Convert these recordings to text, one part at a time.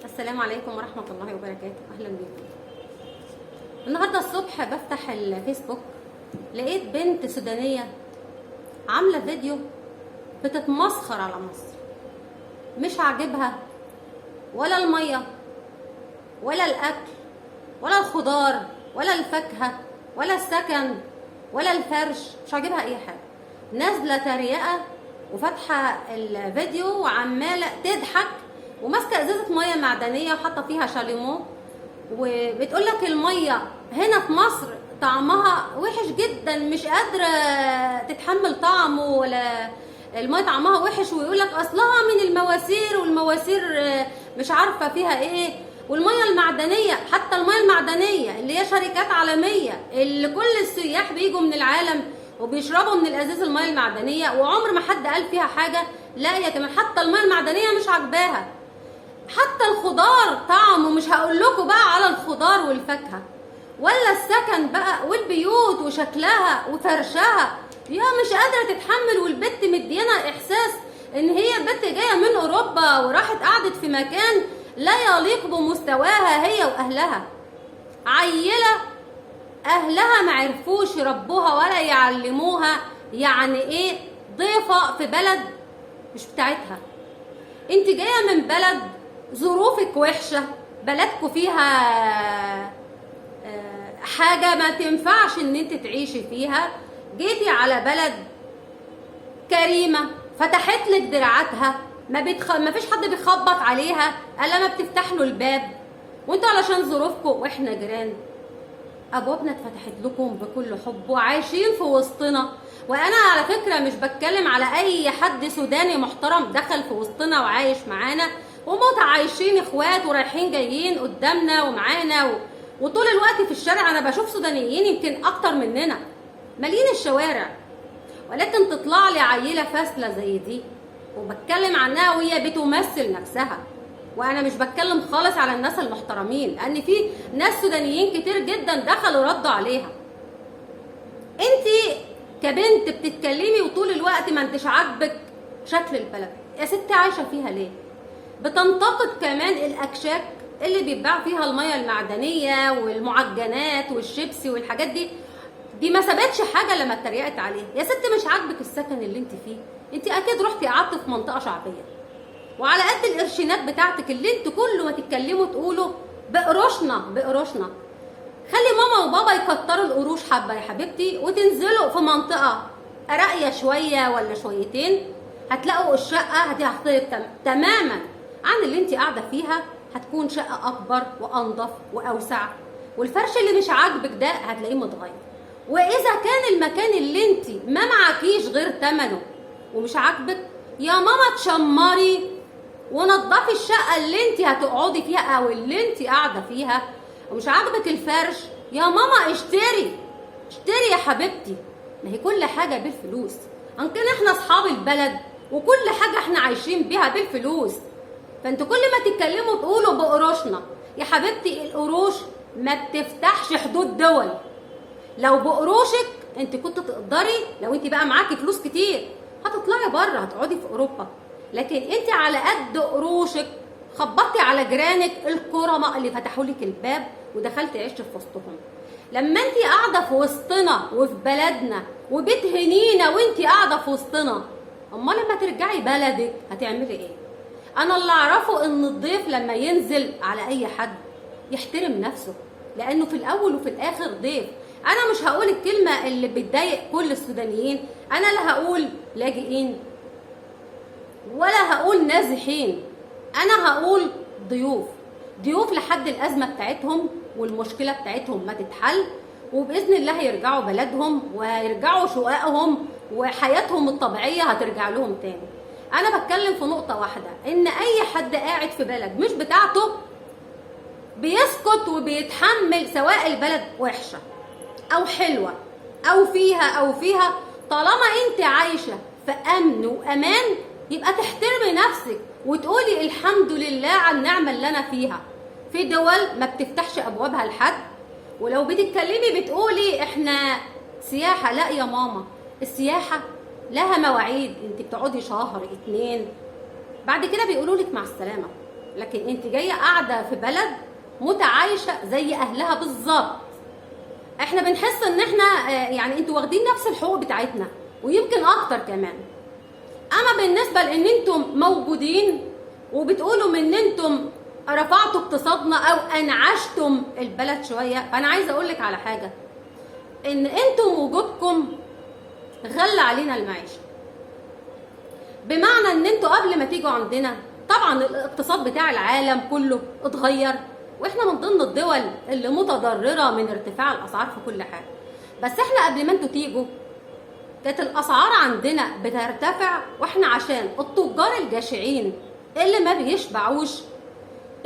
السلام عليكم ورحمة الله وبركاته. أهلا بكم. النهاردة الصبح بفتح الفيسبوك لقيت بنت سودانية عاملة فيديو بتتمسخر على مصر. مش عاجبها ولا المية ولا الأكل ولا الخضار ولا الفاكهة ولا السكن ولا الفرش، مش عاجبها أي حاجة. نازلة تريقة وفاتحة الفيديو وعمالة تضحك وماسكه ازازه ميه معدنيه وحاطه فيها شاليمو، وبتقول لك الميه هنا في مصر طعمها وحش جدا، مش قادره تتحمل طعمه، ولا الميه طعمها وحش، ويقول لك اصلها من المواسير، والمواسير مش عارفه فيها ايه، والميه المعدنيه، حتى الميه المعدنيه اللي هي شركات عالميه اللي كل السياح بيجوا من العالم وبيشربوا من الازاز الميه المعدنيه، وعمر ما حد قال فيها حاجه. لا يا كمان، حتى الميه المعدنيه مش عاجباها، حتى الخضار طعمه، مش هقول لكم بقى على الخضار والفاكهه، ولا السكن بقى والبيوت وشكلها وفرشها، يا مش قادره تتحمل. والبت مدينا احساس ان هي بنت جايه من اوروبا وراحت قعدت في مكان لا يليق بمستواها هي واهلها. عيله اهلها ما عرفوش يربوها ولا يعلموها يعني ايه ضيفه في بلد مش بتاعتها. انت جايه من بلد ظروفك وحشه، بلدكم فيها حاجه ما تنفعش ان انت تعيشي فيها، جيتي على بلد كريمه فتحت لك دراعاتها، ما فيش حد بيخبط عليها الا ما بتفتح له الباب، وانتوا علشان ظروفكم واحنا جيران ابوابنا اتفتحت لكم بكل حب وعايشين في وسطنا. وانا على فكره مش بتكلم على اي حد سوداني محترم دخل في وسطنا وعايش معانا ومتعايشين اخوات ورايحين جايين قدامنا ومعانا وطول الوقت في الشارع انا بشوف سودانيين يمكن اكتر مننا مالين الشوارع، ولكن تطلع لي عيله فاسله زي دي وبتكلم عنها وهي بتمثل نفسها. وانا مش بتكلم خالص على الناس المحترمين، لان في ناس سودانيين كتير جدا دخلوا ردوا عليها. انت كبنت بتتكلمي وطول الوقت ما انتش عاجبك شكل البلد، يا ستي عايشه فيها ليه؟ بتنتقد كمان الاكشاك اللي بيتباع فيها الميه المعدنيه والمعجنات والشيبسي والحاجات دي ما سابتش حاجه لما اتريقت عليها. يا ستي مش عاجبك السكن اللي انت فيه، انت اكيد رحتي قعدت في منطقه شعبيه وعلى قد القرشينات بتاعتك اللي انتوا كل ما تتكلموا تقولوا بقروشنا بقروشنا. خلي ماما وبابا يكتروا القروش حبه يا حبيبتي وتنزلوا في منطقه راقيه شويه ولا شويتين، هتلاقوا الشقه هتختلف تماما عن اللي انت قاعده فيها، هتكون شقه اكبر وانضف واوسع، والفرش اللي مش عاجبك ده هتلاقيه متغير. واذا كان المكان اللي انت ما معكيش غير ثمنه ومش عاجبك، يا ماما تشمري ونضفي الشقه اللي انت هتقعدي فيها او اللي انت قاعده فيها. ومش عاجبك الفرش، يا ماما اشتري يا حبيبتي. ما هي كل حاجه بالفلوس، يمكن احنا اصحاب البلد وكل حاجه احنا عايشين بيها بالفلوس، فانتوا كل ما تتكلموا تقولوا بقروشنا. يا حبيبتي القروش ما بتفتحش حدود دول. لو بقروشك انت كنت تقدري، لو انت بقى معاكي فلوس كتير هتطلعي بره هتقعدي في اوروبا، لكن انت على قد قروشك خبطتي على جيرانك الكرماء اللي فتحوا لك الباب ودخلتي عشت في وسطهم. لما انت قاعده في وسطنا وفي بلدنا وبتهنينا وانت قاعده في وسطنا، امال لما ترجعي بلدك هتعملي ايه؟ انا اللي اعرفه ان الضيف لما ينزل على اي حد يحترم نفسه، لانه في الاول وفي الاخر ضيف. انا مش هقول الكلمه اللي بتضايق كل السودانيين، انا لا هقول لاجئين ولا هقول نازحين، انا هقول ضيوف لحد الازمه بتاعتهم والمشكله بتاعتهم ما تتحل، وباذن الله يرجعوا بلدهم ويرجعوا شقائهم وحياتهم الطبيعيه هترجع لهم تاني. انا بتكلم في نقطه واحده، ان اي حد قاعد في بلد مش بتاعته بيسكت وبيتحمل، سواء البلد وحشه او حلوه او فيها، طالما انت عايشه في امن وامان يبقى تحترمي نفسك وتقولي الحمد لله على النعمه اللي انا فيها. في دول ما بتفتحش ابوابها لحد، ولو بتتكلمي بتقولي احنا سياحه. لا يا ماما، السياحه لها مواعيد، انت بتقعدي شهر 2 بعد كده بيقولوا لك مع السلامه. لكن انت جايه قاعده في بلد متعايشه زي اهلها بالظبط. احنا بنحس ان احنا يعني انتوا واخدين نفس الحقوق بتاعتنا ويمكن اكتر كمان. اما بالنسبه لان انتم موجودين وبتقولوا ان انتم رفعتوا اقتصادنا او انعشتم البلد شويه، فانا عايزه اقول لك على حاجه، ان انتم وجودكم غلى علينا المعيشه. بمعنى ان انتوا قبل ما تيجوا عندنا طبعا الاقتصاد بتاع العالم كله اتغير، واحنا من ضمن الدول اللي متضرره من ارتفاع الاسعار في كل حاجه. بس احنا قبل ما انتوا تيجوا كانت الاسعار عندنا بترتفع، واحنا عشان التجار الجشعين اللي ما بيشبعوش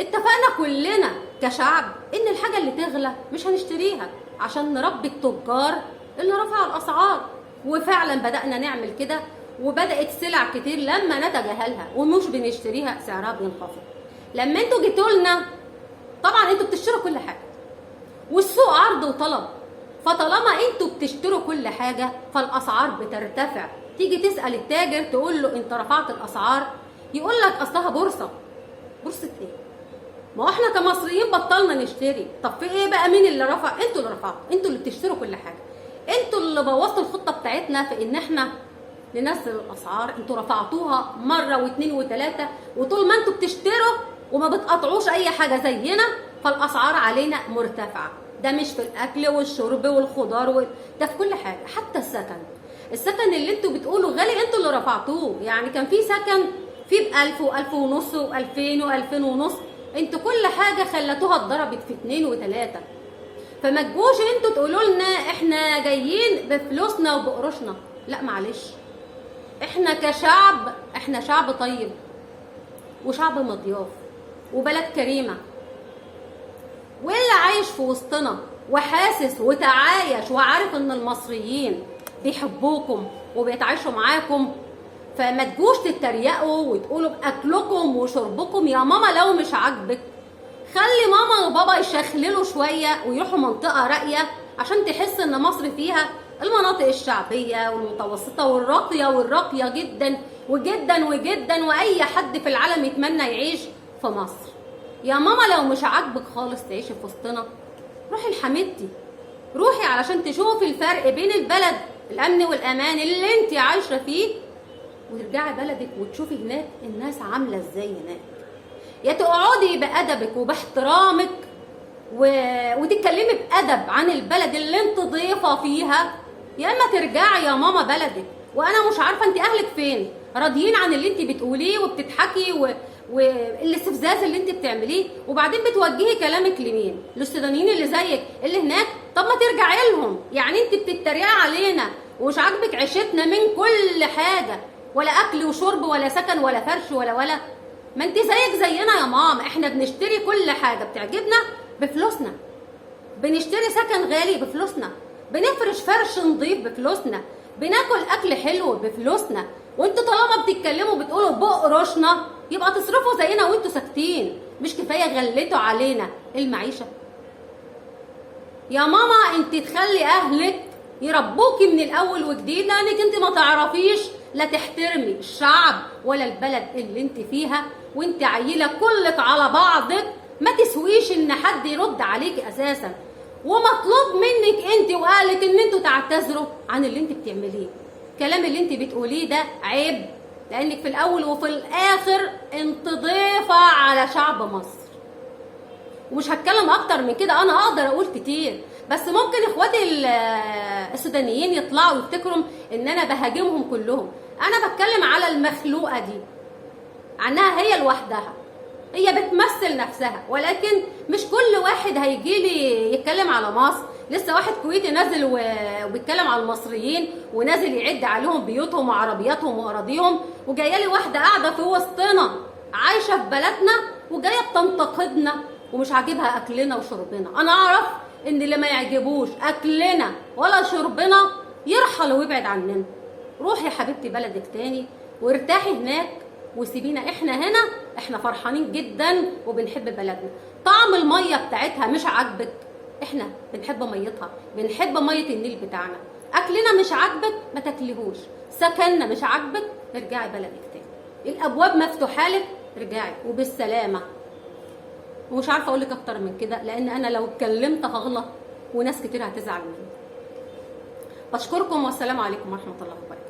اتفقنا كلنا كشعب ان الحاجه اللي تغلى مش هنشتريها عشان نربي التجار اللي رفعوا الاسعار. وفعلا بدأنا نعمل كده، وبدأت سلع كتير لما نتجاهلها ومش بنشتريها سعرها بينخفض. لما انتوا جيتوا لنا طبعا انتوا بتشتروا كل حاجه والسوق عرض وطلب، فطالما انتوا بتشتروا كل حاجه فالاسعار بترتفع. تيجي تسأل التاجر تقول له انت رفعت الاسعار، يقول لك اصلها بورصه. بورصه ايه؟ ما هو احنا كمصريين بطلنا نشتري. طب في ايه بقى؟ مين اللي رفع؟ انتوا اللي رفعتوا، انتوا اللي بتشتروا كل حاجه، انتوا اللي بوظتوا الخطه بتاعتنا في ان احنا ننزل الاسعار. انتوا رفعتوها مره واثنين وثلاثه، وطول ما انتوا بتشتروا وما بتقطعوش اي حاجه زينا فالاسعار علينا مرتفعه. ده مش في الاكل والشرب والخضار ده في كل حاجه، حتى السكن اللي انتوا بتقولوا غالي انتوا اللي رفعتوه. يعني كان في سكن فيه ب1000 و1000 ونص و2000 و2000 ونص، انتوا كل حاجه خلتوها اتضربت في 2 و3. فما تجوش انتوا تقولوا لنا احنا جايين بفلوسنا وبقروشنا. لا معلش، احنا كشعب احنا شعب طيب وشعب مضياف وبلد كريمه، واللي عايش في وسطنا وحاسس وتعايش وعارف ان المصريين بيحبوكم وبيتعايشوا معاكم. فما تجوش تتريقوا وتقولوا باكلكم وشربكم. يا ماما لو مش عاجبك خلي ماما وبابا يشخللوا شويه ويروحوا منطقه راقيه عشان تحس ان مصر فيها المناطق الشعبيه والمتوسطه والراقيه جدا وجدا وجدا، واي حد في العالم يتمنى يعيش في مصر. يا ماما لو مش عاجبك خالص تعيشي في وسطنا روحي لحميدتي، روحي علشان تشوفي الفرق بين البلد الامن والامان اللي انت عايشه فيه، وترجعي بلدك وتشوفي هناك الناس عامله ازاي هناك. يا تقعدي بادبك وباحترامك وتتكلمي بادب عن البلد اللي انت ضيفه فيها، يا اما ترجعي يا ماما بلدك. وانا مش عارفه انت اهلك فين، راضيين عن اللي انت بتقوليه وبتضحكي والاستفزاز اللي انت بتعمليه، وبعدين بتوجهي كلامك لمين؟ للسودانيين اللي زيك اللي هناك. طب ما ترجعي لهم. يعني انت بتتريقي علينا ومش عاجبك عيشتنا من كل حاجه، ولا اكل وشرب ولا سكن ولا فرش ولا ما انت زيك زينا يا ماما. احنا بنشتري كل حاجه بتعجبنا بفلوسنا، بنشتري سكن غالي بفلوسنا، بنفرش فرش نظيف بفلوسنا، بناكل اكل حلو بفلوسنا. وانتوا طالما بتتكلموا بتقولوا بقروشنا يبقى تصرفوا زينا وانتوا ساكتين. مش كفايه غليتوا علينا المعيشه؟ يا ماما انت تخلي اهلك يربوكي من الاول وجديد، لانك انت ما تعرفيش لا تحترمي الشعب ولا البلد اللي انت فيها، وانت عيله كلك على بعضك ما تسويش ان حد يرد عليكي اساسا. ومطلوب منك انت واهلك ان انتوا تعتذروا عن اللي انت بتعمليه. الكلام اللي انت بتقوليه ده عيب، لانك في الاول وفي الاخر انت ضيفه على شعب مصر. ومش هتكلم اكتر من كده، انا اقدر اقول كتير، بس ممكن اخواتي السودانيين يطلعوا يفتكروا ان انا بهاجمهم كلهم. انا بتكلم على المخلوقه دي عنها هي لوحدها، هي بتمثل نفسها، ولكن مش كل واحد هيجي لي يتكلم على مصر. لسه واحد كويتي نازل وبيتكلم على المصريين ونازل يعد عليهم بيوتهم وعربياتهم واراضيهم، وجايه لي واحده قاعده في وسطنا عايشه في بلدنا وجايه بتنتقدنا ومش عاجبها اكلنا وشربنا. انا اعرف ان اللي ما يعجبوش اكلنا ولا شربنا يرحل ويبعد عننا. روحي يا حبيبتي بلدك تاني وارتاحي هناك وسيبينا احنا هنا. احنا فرحانين جدا وبنحب بلدنا. طعم الميه بتاعتها مش عاجبك، احنا بنحب ميتها، بنحب ميه النيل بتاعنا. اكلنا مش عاجبك ما تاكليهوش، سكننا مش عاجبك ارجعي بلدك تاني، الابواب مفتوحه لك ارجعي وبالسلامه. ومش عارفه اقول لك اكتر من كده، لان انا لو اتكلمت هغلط وناس كتير هتزعل مني. بشكركم والسلام عليكم ورحمه الله وبركاته.